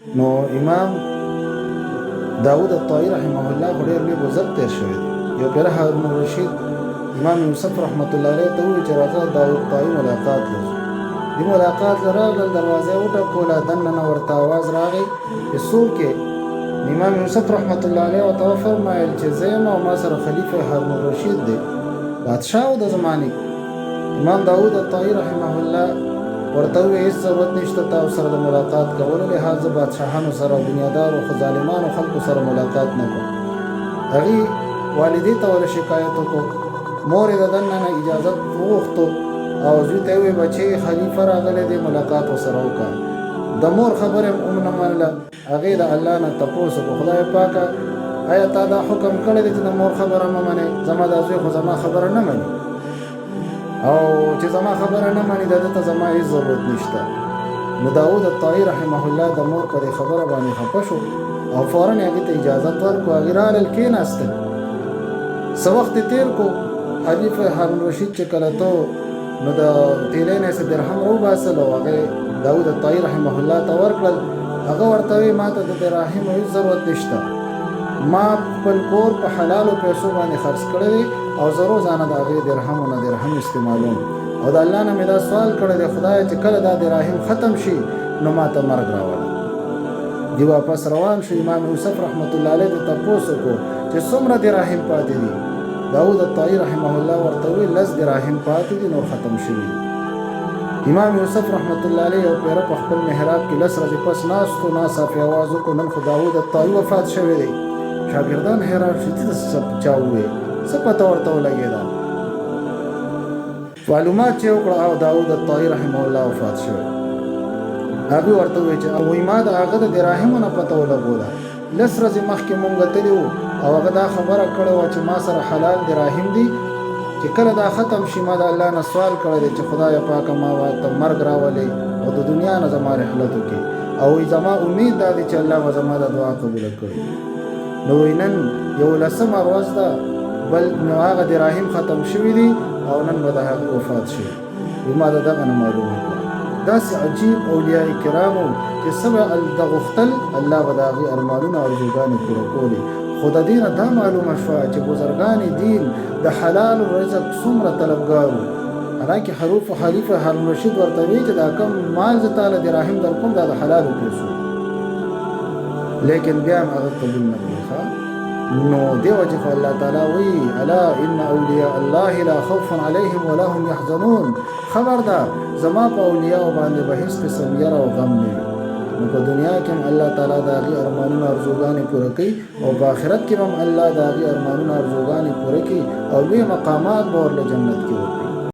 نو امام داود الطائي رحمه الله خو ډېر لوی بزرګ تېر شوی دی. یو پیر هارون الرشید امام یوسف رحمت الله علیه ته وویل چې راځه داود طائي ملاقات لرو. دې ملاقات له راغلل، دروازه یې وټکوله، دننه ورته آواز راغی چې څوک یې؟ امام یوسف رحمت الله علیه ورته وفرمایل چې زه یم او ما سره خلیفه هارون الرشید دی، بادشاه و د زمانې. امام داود الطائي رحمه الله ورته وویل هېڅ ضرورت نشته تاسو سره د ملاقات کولو، لهذا بادشاهانو سره او دنیادارو خو ظالمانو خلکو سره ملاقات نه کوم. هغې والدې ته ور شکایت وکړو، مور یې د دننه اجازت وغوښتو او زوی ته یې وویل بچې خلیفه راغلی دی ملاقات ورسره وکړه. د مور خبره هم نه منله. هغې د الله نه تپوس وکړو، خدای پاکه آیا تا دا حکم کړی دی چې د مور خبره مه منې؟ زما دا زوی خو زما خبره نه مني، او چې زما خبره نه مني د ده ته زما هېڅ ضرورت نشته. نو داود الطائي رحمه الله د مور په دې خبره باندې خفه شو او فوراً هغې ته اجازت ورکړو. هغې راغلل کېناستل، څه وخت یې تېر کړو. خلیفه هارون الرشید چې کله ته نو د تیلۍ نه یې څه درهم راوباسل او هغې داود الطائي رحمه الله ته ورکړل. هغه ورته وایي ما ته د دراهمو هېڅ ضرورت نشته، ما خپل کور په حلالو پیسو باندې خرڅ کړی دی او زه روزانه د هغې درهمو نه درهم استعمالوم، او د الله نه مې دا سوال کړی دی خدایه چې کله دا دراهم ختم شي نو ما ته مرګ راوله. دی واپس روان شو. امام یوسف رحمت الله علیه ته تپوس وکړو چې څومره دراهم پاتې دي؟ داود الطائي رحمه الله ورته وویل 10 دراهم پاتې دي، نور ختم شوي. امام یوسف رحمت الله علیه یو پیره په خپل محراب کې 10 ورځې پس ناست و، ناڅاپه یې اواز وکړو نن خو داود الطائي وفات شوی دی. شاګردان حیران شو چې څه چا وویل، څه پته ورته ولګېده. معلومات چې وکړه او داود الطائي رحمه الله وفات شوی. هغې ورته وویل چې وایي ما د هغه د دراهمو نه پته ولګوله، 10 ورځې مخکې مونږ تللي وو او هغه دا خبره کړې وه چې ما سره حلال دراهم دي، چې کله دا ختم شي ما د الله نه سوال کړی دی چې خدای پاکه ما ته مرګ راولې او د دنیا نه زما رحلت وکړي، او زما امید دا دی چې الله به زما د دعا قبوله کړي. نو نن 11مه ورځ ده، بل نو هغه دراهم ختم شوي دي او نن به د هغه وفات شي. ما د دغه نه معلومه کړه. داسې عجیب اولیاء کرامو چې څه به د غوښتل الله به د هغې ارمانونه او ارزوګانې پوره کولې. خو د دې نه دا معلومه شوه چې بزرګان دین د حلال رزق څومره طلبګار وو. حالانکې خلیفه هارون الرشید ورته وایي چې دا کم مال زه تاله دراهم در کوم دا د حلالو پیسو، لیکن بیا هم هغه قبول نه کړي. نو دې وجې خو الله تعالی وایي الا ان اولیاء الله لا خوف علیهم ولا هم یحزنون، خبردار زما په اولیاءو باندې به هېڅ قسم یره او غم نه وي. نو په دنیا کې هم الله تعالی د هغې ارمانونه ارزوګانې پوره کوي او په آخرت کې هم الله د هغې ارمانونه ارزوګانې پوره کوي او لوی مقامات به ورله جنت کې ورکوي.